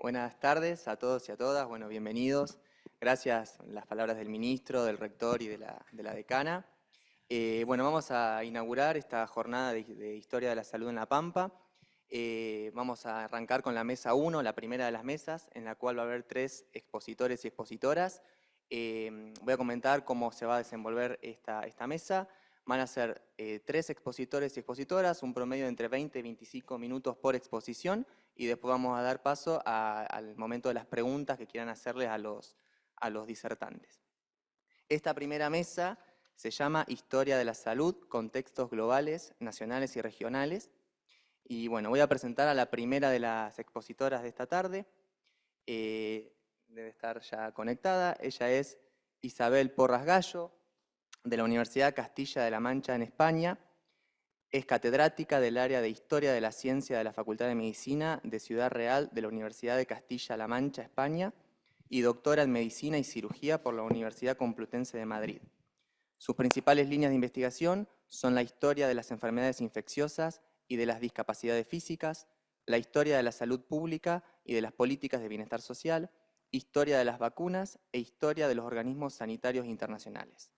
Buenas tardes a todos y a todas. Bueno, bienvenidos. Gracias las palabras del ministro, del rector y de la decana. Bueno, vamos a inaugurar esta jornada de Historia de la Salud en La Pampa. Vamos a arrancar con la mesa 1, la primera de las mesas, en la cual va a haber 3 expositores y expositoras. Voy a comentar cómo se va a desenvolver esta mesa. Van a ser 3 expositores y expositoras, un promedio de entre 20 y 25 minutos por exposición, y después vamos a dar paso al momento de las preguntas que quieran hacerles a los disertantes. Esta primera mesa se llama Historia de la Salud, contextos globales, nacionales y regionales. Y bueno, voy a presentar a la primera de las expositoras de esta tarde. Debe estar ya conectada. Ella es Isabel Porras Gallo, de la Universidad Castilla de la Mancha en España. Es catedrática del área de Historia de la Ciencia de la Facultad de Medicina de Ciudad Real de la Universidad de Castilla-La Mancha, España, y doctora en Medicina y Cirugía por la Universidad Complutense de Madrid. Sus principales líneas de investigación son la historia de las enfermedades infecciosas y de las discapacidades físicas, la historia de la salud pública y de las políticas de bienestar social, historia de las vacunas e historia de los organismos sanitarios internacionales.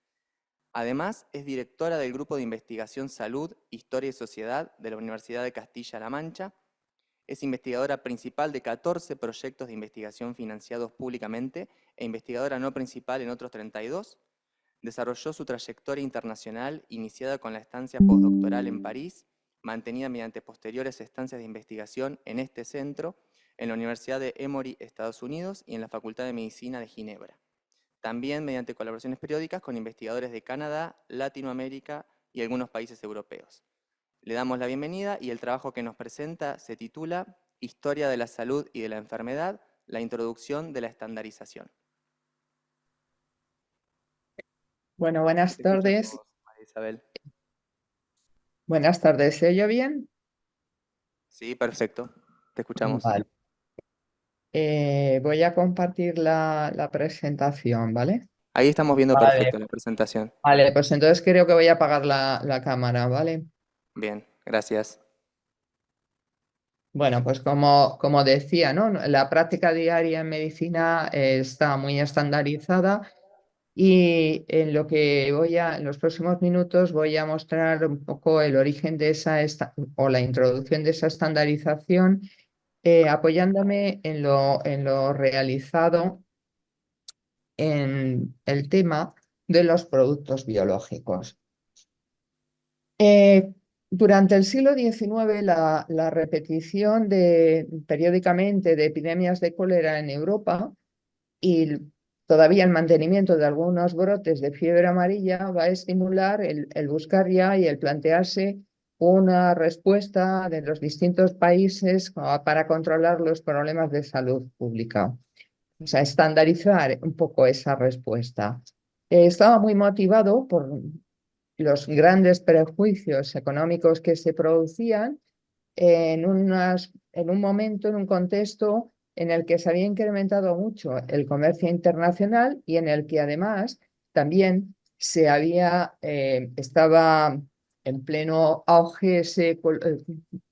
Además, es directora del Grupo de Investigación Salud, Historia y Sociedad de la Universidad de Castilla-La Mancha. Es investigadora principal de 14 proyectos de investigación financiados públicamente e investigadora no principal en otros 32. Desarrolló su trayectoria internacional iniciada con la estancia postdoctoral en París, mantenida mediante posteriores estancias de investigación en este centro, en la Universidad de Emory, Estados Unidos, y en la Facultad de Medicina de Ginebra. También mediante colaboraciones periódicas con investigadores de Canadá, Latinoamérica y algunos países europeos. Le damos la bienvenida y el trabajo que nos presenta se titula Historia de la Salud y de la Enfermedad, la introducción de la estandarización. Bueno, buenas Te tardes. escuchamos, María Isabel. Buenas tardes, ¿se oye bien? Sí, perfecto. Te escuchamos. Vale. Voy a compartir la presentación, ¿vale? Ahí estamos viendo Vale. perfecto la presentación. Vale, pues entonces creo que voy a apagar la cámara, ¿vale? Bien, gracias. Bueno, pues como decía, ¿no? La práctica diaria en medicina está muy estandarizada y en los próximos minutos voy a mostrar un poco el origen de o la introducción de esa estandarización, apoyándome en lo realizado en el tema de los productos biológicos. Eh, Durante el siglo XIX, la repetición periódicamente de epidemias de cólera en Europa y todavía el mantenimiento de algunos brotes de fiebre amarilla va a estimular el buscar ya y el plantearse una respuesta de los distintos países para controlar los problemas de salud pública. O sea, estandarizar un poco esa respuesta. Estaba muy motivado por los grandes prejuicios económicos que se producían en un momento, en un contexto en el que se había incrementado mucho el comercio internacional y en el que además también estaba en pleno auge ese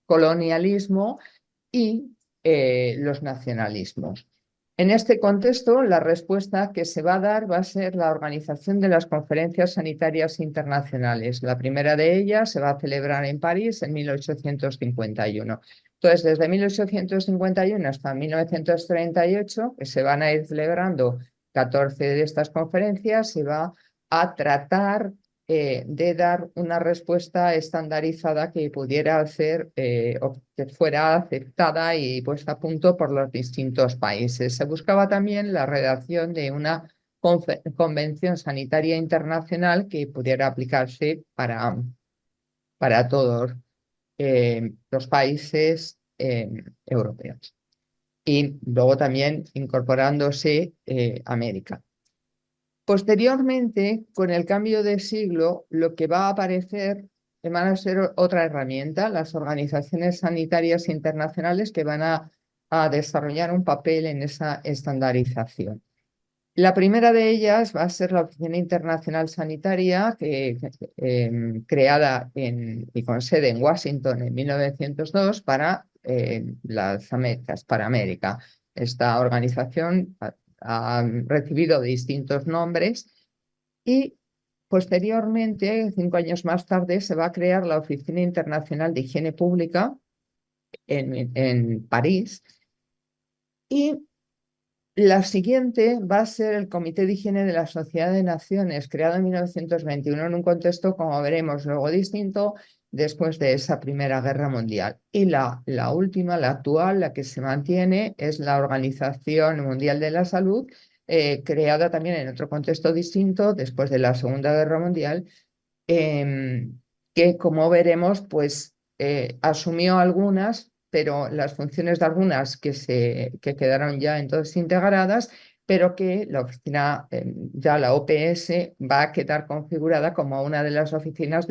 colonialismo y los nacionalismos. En este contexto, la respuesta que se va a dar va a ser la organización de las conferencias sanitarias internacionales. La primera de ellas se va a celebrar en París en 1851. Entonces, desde 1851 hasta 1938, que se van a ir celebrando 14 de estas conferencias, se va a tratar de dar una respuesta estandarizada que pudiera hacer o que fuera aceptada y puesta a punto por los distintos países. Se buscaba también la redacción de una convención sanitaria internacional que pudiera aplicarse para todos los países europeos. Y luego también incorporándose América. Posteriormente, con el cambio de siglo, lo que va a aparecer van a ser otra herramienta, las organizaciones sanitarias internacionales que van a desarrollar un papel en esa estandarización. La primera de ellas va a ser la Oficina Internacional Sanitaria, creada y con sede en Washington en 1902 para las Américas, para América. Esta organización ha recibido distintos nombres y posteriormente, 5 años más tarde, se va a crear la Oficina Internacional de Higiene Pública en París. Y la siguiente va a ser el Comité de Higiene de la Sociedad de Naciones, creado en 1921 en un contexto, como veremos luego, distinto después de esa Primera Guerra Mundial. Y la última, la actual, la que se mantiene, es la Organización Mundial de la Salud, creada también en otro contexto distinto después de la Segunda Guerra Mundial, que, como veremos, pues asumió algunas, pero las funciones de algunas que quedaron ya entonces integradas, pero que la oficina, ya la OPS, va a quedar configurada como una de las oficinas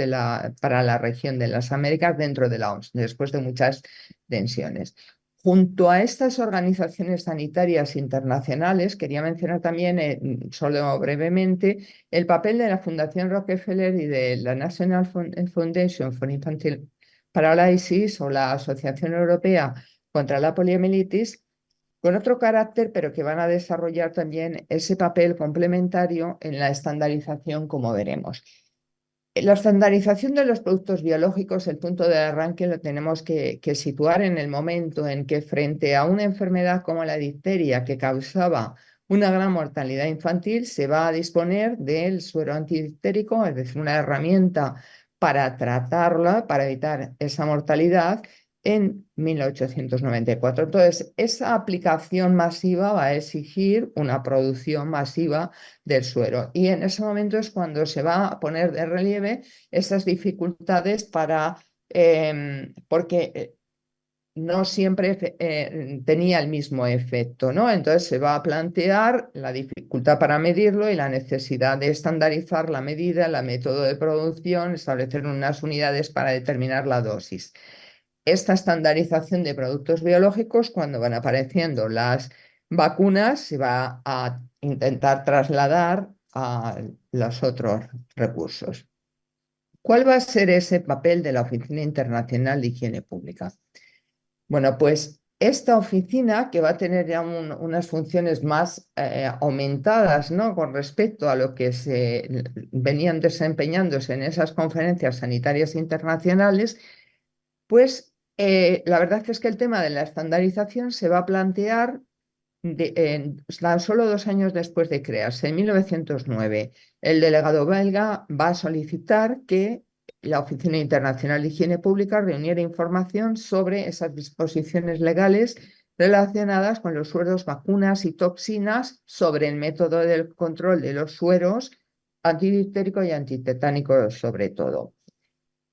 para la región de las Américas dentro de la OMS, después de muchas tensiones. Junto a estas organizaciones sanitarias internacionales, quería mencionar también, solo brevemente, el papel de la Fundación Rockefeller y de la National Foundation for Infantile Paralysis, o la Asociación Europea contra la Poliomielitis, con otro carácter, pero que van a desarrollar también ese papel complementario en la estandarización, como veremos. La estandarización de los productos biológicos, el punto de arranque lo tenemos que situar en el momento en que, frente a una enfermedad como la difteria, que causaba una gran mortalidad infantil, se va a disponer del suero antidiftérico, es decir, una herramienta para tratarla, para evitar esa mortalidad, en 1894. Entonces, esa aplicación masiva va a exigir una producción masiva del suero. Y en ese momento es cuando se va a poner de relieve esas dificultades porque no siempre tenía el mismo efecto, ¿no? Entonces se va a plantear la dificultad para medirlo y la necesidad de estandarizar la medida, el método de producción, establecer unas unidades para determinar la dosis. Esta estandarización de productos biológicos, cuando van apareciendo las vacunas, se va a intentar trasladar a los otros recursos. ¿Cuál va a ser ese papel de la Oficina Internacional de Higiene Pública? Bueno, pues esta oficina, que va a tener ya unas funciones más aumentadas, ¿no?, con respecto a lo que se venían desempeñándose en esas conferencias sanitarias internacionales, pues la verdad es que el tema de la estandarización se va a plantear tan solo 2 años después de crearse. En 1909, el delegado belga va a solicitar que la Oficina Internacional de Higiene Pública reuniera información sobre esas disposiciones legales relacionadas con los sueros, vacunas y toxinas, sobre el método del control de los sueros antidiftérico y antitetánico, sobre todo.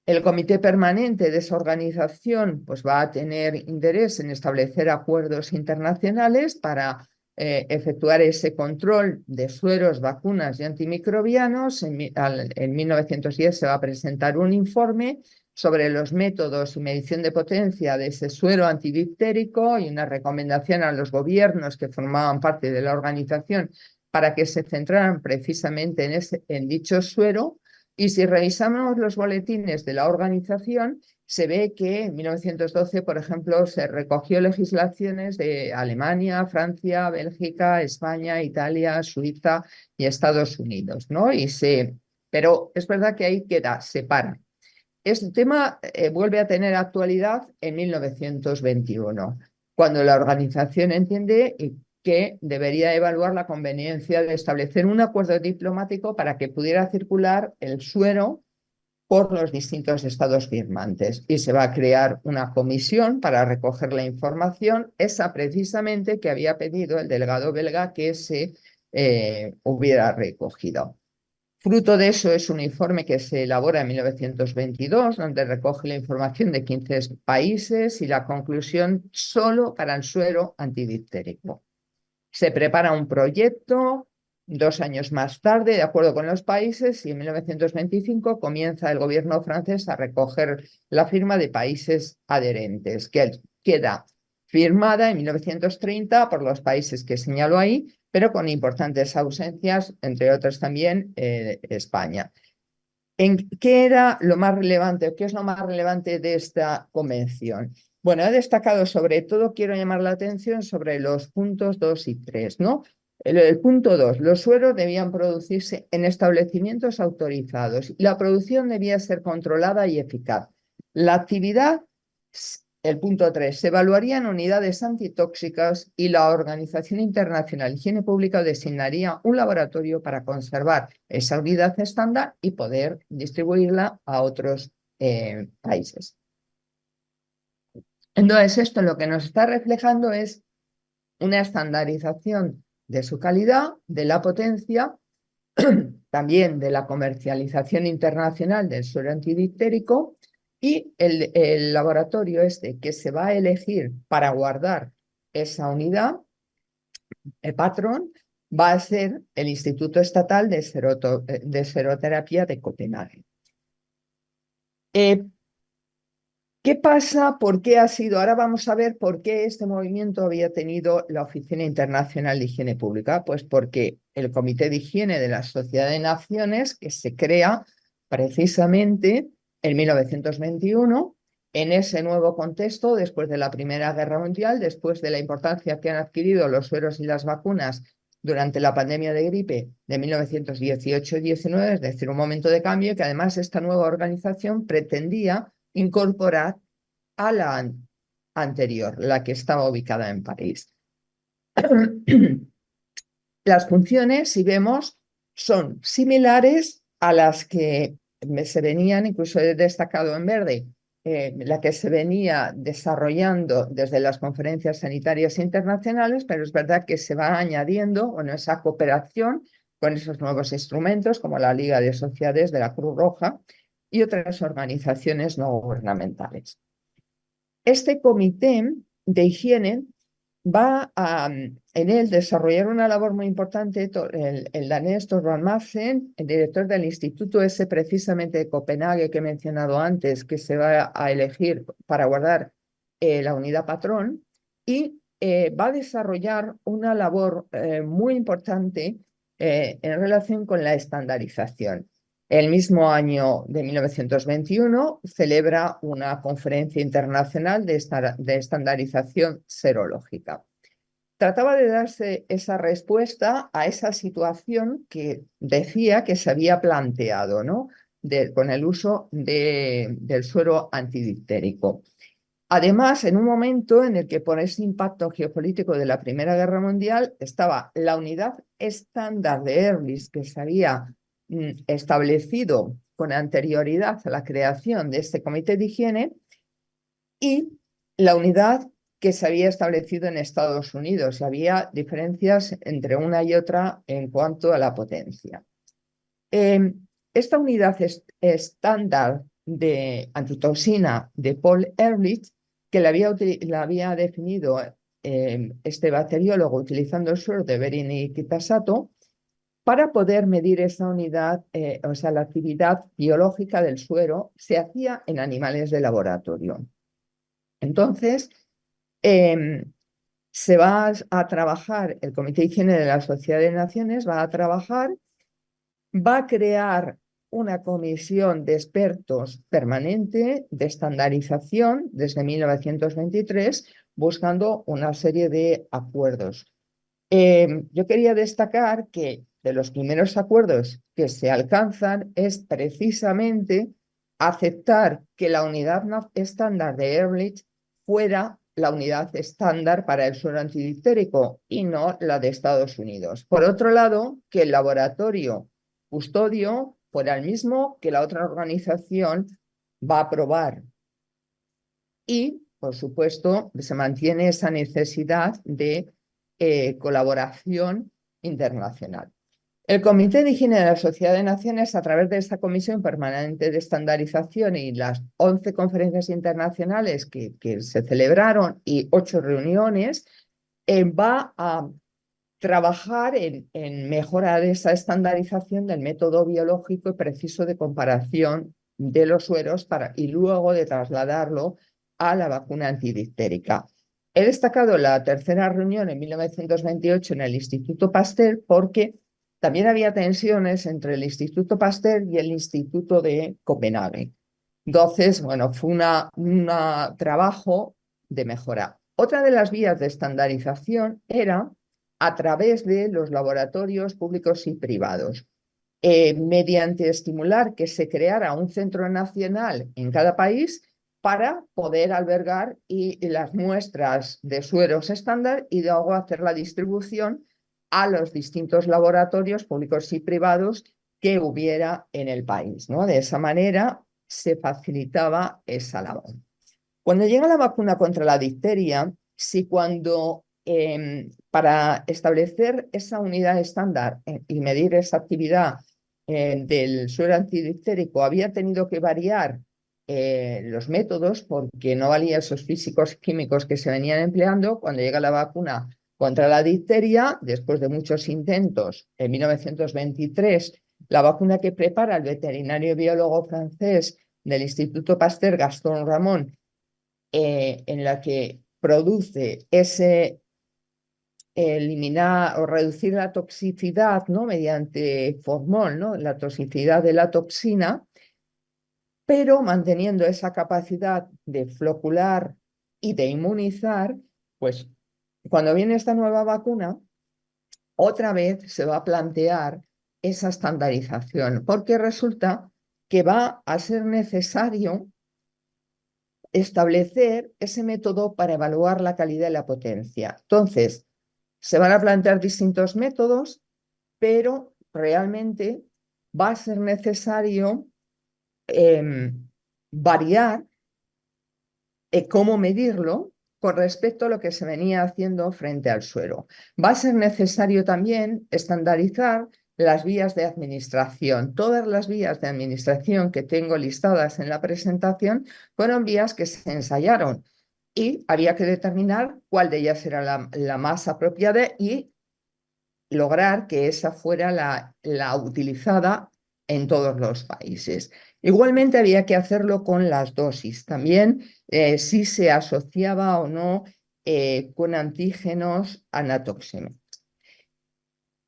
El comité permanente de esa organización, pues, va a tener interés en establecer acuerdos internacionales para efectuar ese control de sueros, vacunas y antimicrobianos. En 1910 se va a presentar un informe sobre los métodos y medición de potencia de ese suero antidiftérico y una recomendación a los gobiernos que formaban parte de la organización para que se centraran precisamente en dicho suero. Y si revisamos los boletines de la organización, se ve que en 1912, por ejemplo, se recogió legislaciones de Alemania, Francia, Bélgica, España, Italia, Suiza y Estados Unidos, ¿no? Pero es verdad que ahí queda, se para. Este tema vuelve a tener actualidad en 1921, cuando la organización entiende que debería evaluar la conveniencia de establecer un acuerdo diplomático para que pudiera circular el suero por los distintos estados firmantes. Y se va a crear una comisión para recoger la información, esa precisamente que había pedido el delegado belga que se hubiera recogido. Fruto de eso es un informe que se elabora en 1922, donde recoge la información de 15 países y la conclusión solo para el suero antidiftérico. Se prepara un proyecto 2 años más tarde, de acuerdo con los países, y en 1925 comienza el gobierno francés a recoger la firma de países adherentes, que queda firmada en 1930 por los países que señalo ahí, pero con importantes ausencias, entre otras también España. ¿Qué era lo más relevante? ¿Qué es lo más relevante de esta convención? Bueno, he destacado sobre todo, quiero llamar la atención sobre los puntos 2 y 3, ¿no? El punto 2, los sueros debían producirse en establecimientos autorizados y la producción debía ser controlada y eficaz. La actividad, el punto 3, se evaluarían unidades antitóxicas y la Organización Internacional de Higiene Pública designaría un laboratorio para conservar esa unidad estándar y poder distribuirla a otros países. Entonces, esto lo que nos está reflejando es una estandarización de su calidad, de la potencia, también de la comercialización internacional del suero antidifterico, y el laboratorio este que se va a elegir para guardar esa unidad, el patrón, va a ser el Instituto Estatal de Seroterapia de Copenhague. ¿Qué pasa? ¿Por qué ha sido? Ahora vamos a ver por qué este movimiento había tenido la Oficina Internacional de Higiene Pública. Pues porque el Comité de Higiene de la Sociedad de Naciones, que se crea precisamente en 1921, en ese nuevo contexto, después de la Primera Guerra Mundial, después de la importancia que han adquirido los sueros y las vacunas durante la pandemia de gripe de 1918-19, es decir, un momento de cambio, que además esta nueva organización pretendía incorporar a la anterior, la que estaba ubicada en París. Las funciones, si vemos, son similares a las que se venían, incluso he destacado en verde, la que se venía desarrollando desde las conferencias sanitarias internacionales, pero es verdad que se va añadiendo, bueno, esa cooperación con esos nuevos instrumentos, como la Liga de Sociedades de la Cruz Roja y otras organizaciones no gubernamentales. Este comité de higiene va a, en él, desarrollar una labor muy importante. El danés Thorvald Madsen, el director del instituto ese precisamente de Copenhague que he mencionado antes, que se va a elegir para guardar la unidad patrón, y va a desarrollar una labor muy importante en relación con la estandarización. El mismo año de 1921 celebra una conferencia internacional de estandarización serológica. Trataba de darse esa respuesta a esa situación que decía que se había planteado, ¿no? Con el uso del suero antidiftérico. Además, en un momento en el que por ese impacto geopolítico de la Primera Guerra Mundial estaba la unidad estándar de Ehrlich que se había establecido con anterioridad a la creación de este comité de higiene, y la unidad que se había establecido en Estados Unidos. Había diferencias entre una y otra en cuanto a la potencia. Esta unidad estándar de antitoxina de Paul Ehrlich, que la había definido este bacteriólogo utilizando el suero de Behring y Kitasato, para poder medir esa unidad, o sea, la actividad biológica del suero, se hacía en animales de laboratorio. Entonces, se va a trabajar, el Comité de Higiene de la Sociedad de Naciones va a trabajar, va a crear una comisión de expertos permanente de estandarización desde 1923, buscando una serie de acuerdos. Yo quería destacar que de los primeros acuerdos que se alcanzan es precisamente aceptar que la unidad estándar de Ehrlich fuera la unidad estándar para el suero antidiftérico y no la de Estados Unidos. Por otro lado, que el laboratorio custodio fuera el mismo que la otra organización va a aprobar. Y, por supuesto, se mantiene esa necesidad de colaboración internacional. El Comité de Higiene de la Sociedad de Naciones, a través de esta Comisión Permanente de Estandarización y las 11 conferencias internacionales que se celebraron y 8 reuniones, va a trabajar en mejorar esa estandarización del método biológico y preciso de comparación de los sueros y luego de trasladarlo a la vacuna antidiftérica. He destacado la tercera reunión en 1928 en el Instituto Pasteur porque también había tensiones entre el Instituto Pasteur y el Instituto de Copenhague. Entonces, bueno, fue un trabajo de mejora. Otra de las vías de estandarización era a través de los laboratorios públicos y privados, mediante estimular que se creara un centro nacional en cada país para poder albergar las muestras de sueros estándar y luego hacer la distribución a los distintos laboratorios públicos y privados que hubiera en el país, ¿no? De esa manera se facilitaba esa labor. Cuando llega la vacuna contra la difteria, si cuando para establecer esa unidad estándar y medir esa actividad del suero antidiftérico había tenido que variar los métodos porque no valían esos físicos químicos que se venían empleando, cuando llega la vacuna contra la difteria, después de muchos intentos, en 1923, la vacuna que prepara el veterinario biólogo francés del Instituto Pasteur, Gastón Ramón, en la que produce ese eliminar o reducir la toxicidad, ¿no? Mediante formol, ¿no? La toxicidad de la toxina, pero manteniendo esa capacidad de flocular y de inmunizar, pues cuando viene esta nueva vacuna, otra vez se va a plantear esa estandarización, porque resulta que va a ser necesario establecer ese método para evaluar la calidad y la potencia. Entonces, se van a plantear distintos métodos, pero realmente va a ser necesario variar cómo medirlo con respecto a lo que se venía haciendo frente al suero. Va a ser necesario también estandarizar las vías de administración. Todas las vías de administración que tengo listadas en la presentación fueron vías que se ensayaron y había que determinar cuál de ellas era la más apropiada y lograr que esa fuera la utilizada en todos los países. Igualmente había que hacerlo con las dosis, también si se asociaba o no con antígenos anatoxémicos.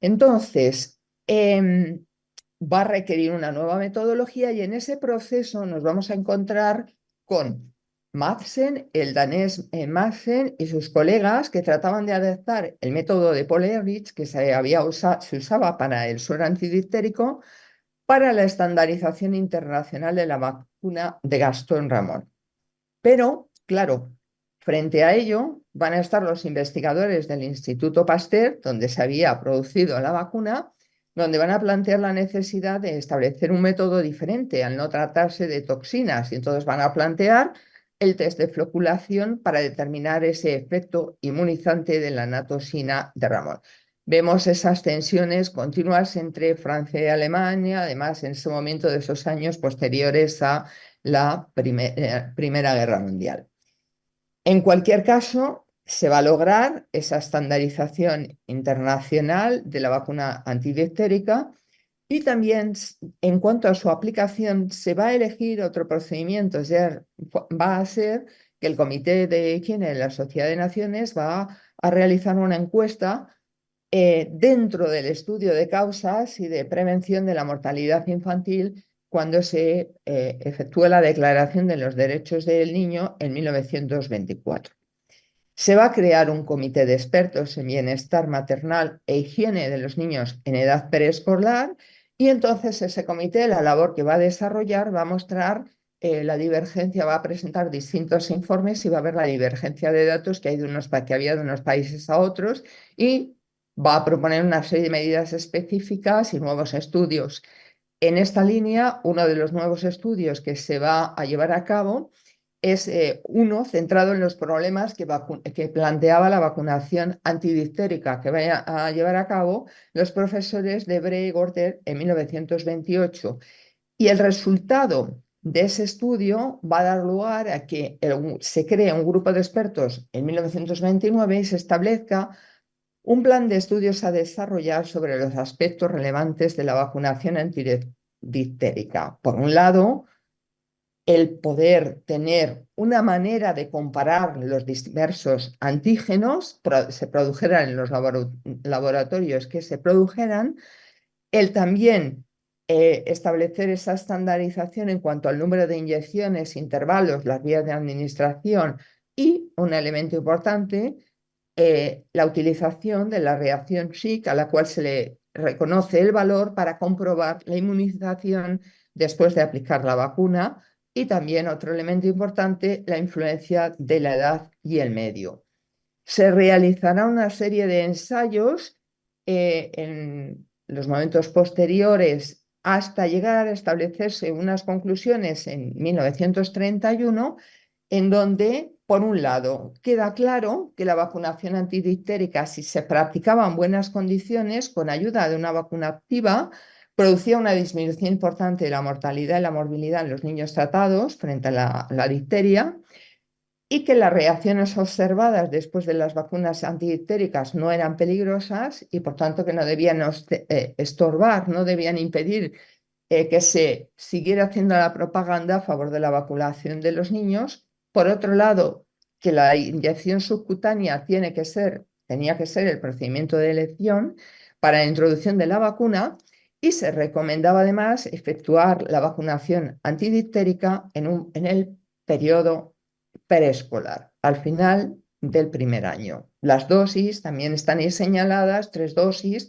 Entonces, va a requerir una nueva metodología y en ese proceso nos vamos a encontrar con Madsen, el danés Madsen y sus colegas que trataban de adaptar el método de Paul Ehrlich que se usaba para el suero antidiftérico para la estandarización internacional de la vacuna de Gastón Ramón. Pero, claro, frente a ello van a estar los investigadores del Instituto Pasteur, donde se había producido la vacuna, donde van a plantear la necesidad de establecer un método diferente al no tratarse de toxinas. Y entonces van a plantear el test de floculación para determinar ese efecto inmunizante de la natoxina de Ramón. Vemos esas tensiones continuas entre Francia y Alemania, además en ese momento de esos años posteriores a la Primera Guerra Mundial. En cualquier caso, se va a lograr esa estandarización internacional de la vacuna antidiftérica y también en cuanto a su aplicación se va a elegir otro procedimiento, o sea, va a ser que el Comité de Higiene de la Sociedad de Naciones va a realizar una encuesta dentro del estudio de causas y de prevención de la mortalidad infantil cuando se efectúa la Declaración de los Derechos del Niño en 1924. Se va a crear un comité de expertos en bienestar maternal e higiene de los niños en edad preescolar y entonces ese comité, la labor que va a desarrollar, va a mostrar la divergencia, va a presentar distintos informes y va a ver la divergencia de datos que había de unos países a otros y va a proponer una serie de medidas específicas y nuevos estudios. En esta línea, uno de los nuevos estudios que se va a llevar a cabo es uno centrado en los problemas que planteaba la vacunación antidiftérica que vaya a llevar a cabo los profesores de Bray y Gorter en 1928. Y el resultado de ese estudio va a dar lugar a que se cree un grupo de expertos en 1929 y se establezca un plan de estudios a desarrollar sobre los aspectos relevantes de la vacunación antidiftérica. Por un lado, el poder tener una manera de comparar los diversos antígenos, se produjeran en los laboratorios que se produjeran, el también establecer esa estandarización en cuanto al número de inyecciones, intervalos, las vías de administración y un elemento importante, la utilización de la reacción Schick, a la cual se le reconoce el valor para comprobar la inmunización después de aplicar la vacuna, y también otro elemento importante, la influencia de la edad y el medio. Se realizará una serie de ensayos en los momentos posteriores hasta llegar a establecerse unas conclusiones en 1931, en donde, por un lado, queda claro que la vacunación antidiftérica, si se practicaba en buenas condiciones, con ayuda de una vacuna activa, producía una disminución importante de la mortalidad y la morbilidad en los niños tratados frente a la difteria, y que las reacciones observadas después de las vacunas antidiftericas no eran peligrosas y por tanto que no debían estorbar, no debían impedir que se siguiera haciendo la propaganda a favor de la vacunación de los niños. Por otro lado, que la inyección subcutánea tenía que ser el procedimiento de elección para la introducción de la vacuna, y se recomendaba además efectuar la vacunación antidiftérica en el periodo preescolar, al final del primer año. Las dosis también están ahí señaladas, 3 dosis,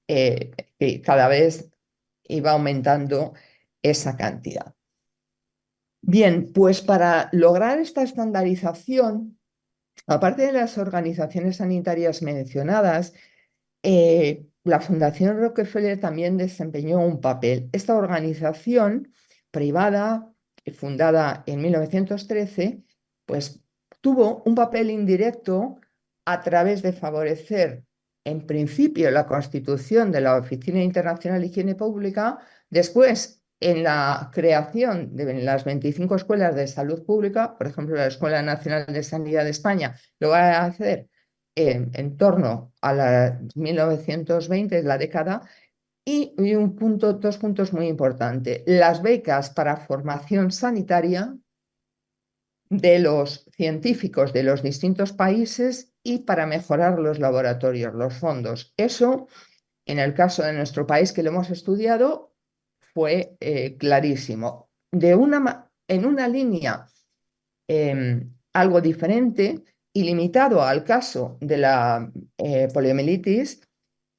que cada vez iba aumentando esa cantidad. Bien, pues para lograr esta estandarización, aparte de las organizaciones sanitarias mencionadas, la Fundación Rockefeller también desempeñó un papel. Esta organización privada, fundada en 1913, pues tuvo un papel indirecto a través de favorecer, en principio, la constitución de la Oficina Internacional de Higiene Pública, después en la creación de las 25 escuelas de salud pública, por ejemplo, la Escuela Nacional de Sanidad de España lo va a hacer en torno a la 1920, la década, y dos puntos muy importantes: las becas para formación sanitaria de los científicos de los distintos países y para mejorar los laboratorios, los fondos. Eso, en el caso de nuestro país, que lo hemos estudiado, fue clarísimo. En una línea algo diferente y limitado al caso de la poliomielitis,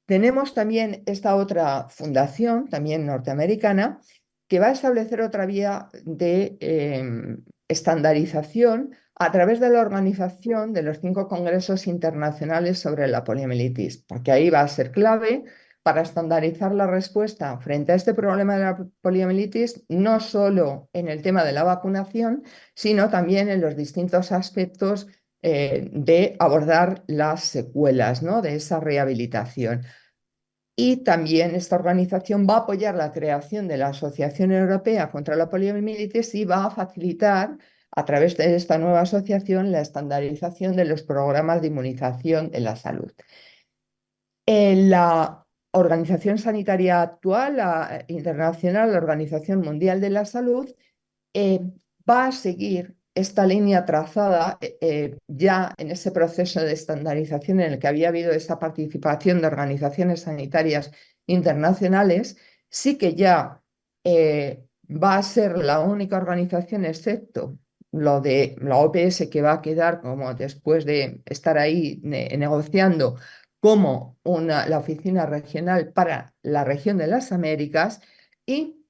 tenemos también esta otra fundación, también norteamericana, que va a establecer otra vía de estandarización a través de la organización de los 5 congresos internacionales sobre la poliomielitis, porque ahí va a ser clave para estandarizar la respuesta frente a este problema de la poliomielitis, no solo en el tema de la vacunación, sino también en los distintos aspectos de abordar las secuelas, ¿no?, de esa rehabilitación. Y también esta organización va a apoyar la creación de la Asociación Europea contra la Poliomielitis y va a facilitar, a través de esta nueva asociación, la estandarización de los programas de inmunización en la salud. En la organización sanitaria actual, la internacional, la Organización Mundial de la Salud, va a seguir esta línea trazada ya en ese proceso de estandarización en el que había habido esa participación de organizaciones sanitarias internacionales. Sí que ya va a ser la única organización, excepto lo de la OPS, que va a quedar como, después de estar ahí negociando, como la oficina regional para la región de las Américas. Y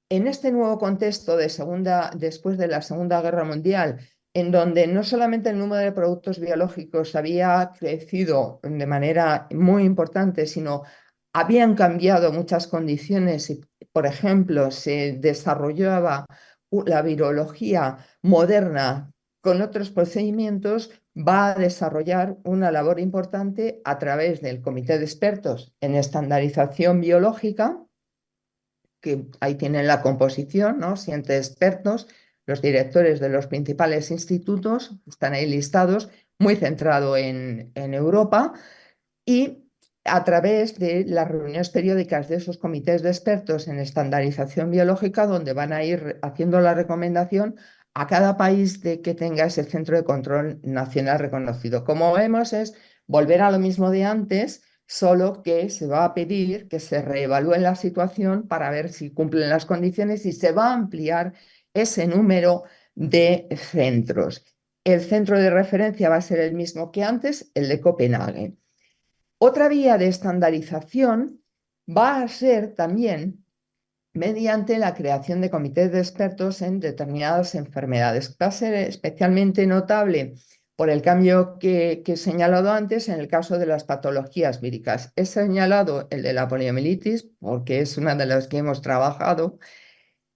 en este nuevo contexto después de la Segunda Guerra Mundial, en donde no solamente el número de productos biológicos había crecido de manera muy importante, sino habían cambiado muchas condiciones y, por ejemplo, se desarrollaba la virología moderna con otros procedimientos, va a desarrollar una labor importante a través del Comité de Expertos en Estandarización Biológica, que ahí tienen la composición, ¿no?, 7 expertos, los directores de los principales institutos, están ahí listados, muy centrado en Europa, y a través de las reuniones periódicas de esos comités de expertos en estandarización biológica, donde van a ir haciendo la recomendación a cada país de que tenga ese centro de control nacional reconocido. Como vemos, es volver a lo mismo de antes, solo que se va a pedir que se reevalúe la situación para ver si cumplen las condiciones, y se va a ampliar ese número de centros. El centro de referencia va a ser el mismo que antes, el de Copenhague. Otra vía de estandarización va a ser también mediante la creación de comités de expertos en determinadas enfermedades. Va a ser especialmente notable por el cambio que he señalado antes en el caso de las patologías víricas. He señalado el de la poliomielitis porque es una de las que hemos trabajado.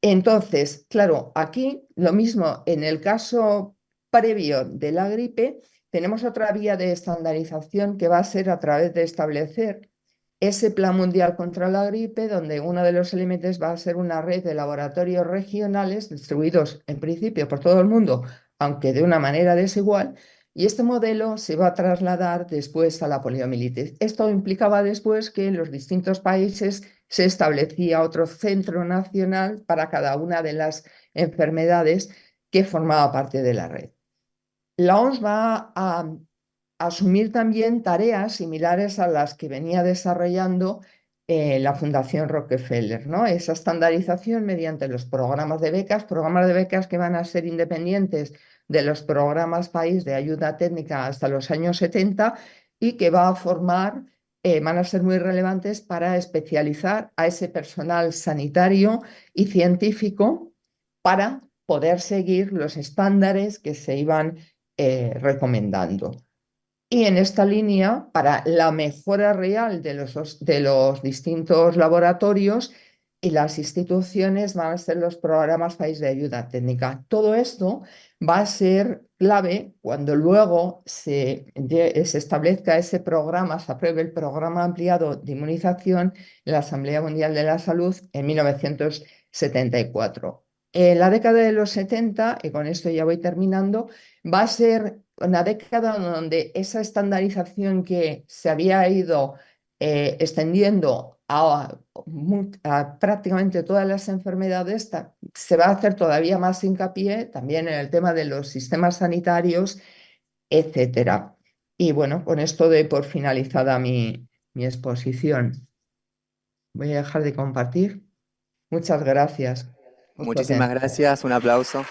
Entonces, claro, aquí lo mismo, en el caso previo de la gripe, tenemos otra vía de estandarización que va a ser a través de establecer ese Plan Mundial contra la Gripe, donde uno de los elementos va a ser una red de laboratorios regionales distribuidos en principio por todo el mundo, aunque de una manera desigual, y este modelo se va a trasladar después a la poliomielitis. Esto implicaba después que en los distintos países se establecía otro centro nacional para cada una de las enfermedades que formaba parte de la red. La OMS va a asumir también tareas similares a las que venía desarrollando la Fundación Rockefeller, ¿no? Esa estandarización mediante los programas de becas que van a ser independientes de los programas país de ayuda técnica hasta los años 70 y que va a formar, van a ser muy relevantes para especializar a ese personal sanitario y científico para poder seguir los estándares que se iban recomendando. Y en esta línea, para la mejora real de los distintos laboratorios y las instituciones, van a ser los programas país de ayuda técnica. Todo esto va a ser clave cuando luego se establezca ese programa, se apruebe el programa ampliado de inmunización en la Asamblea Mundial de la Salud en 1974. En la década de los 70, y con esto ya voy terminando, va a ser una década donde esa estandarización que se había ido extendiendo a prácticamente todas las enfermedades, se va a hacer todavía más hincapié también en el tema de los sistemas sanitarios, etcétera. Y bueno, con esto doy por finalizada mi exposición. Voy a dejar de compartir. Muchas gracias por su Muchísimas atención. gracias, un aplauso.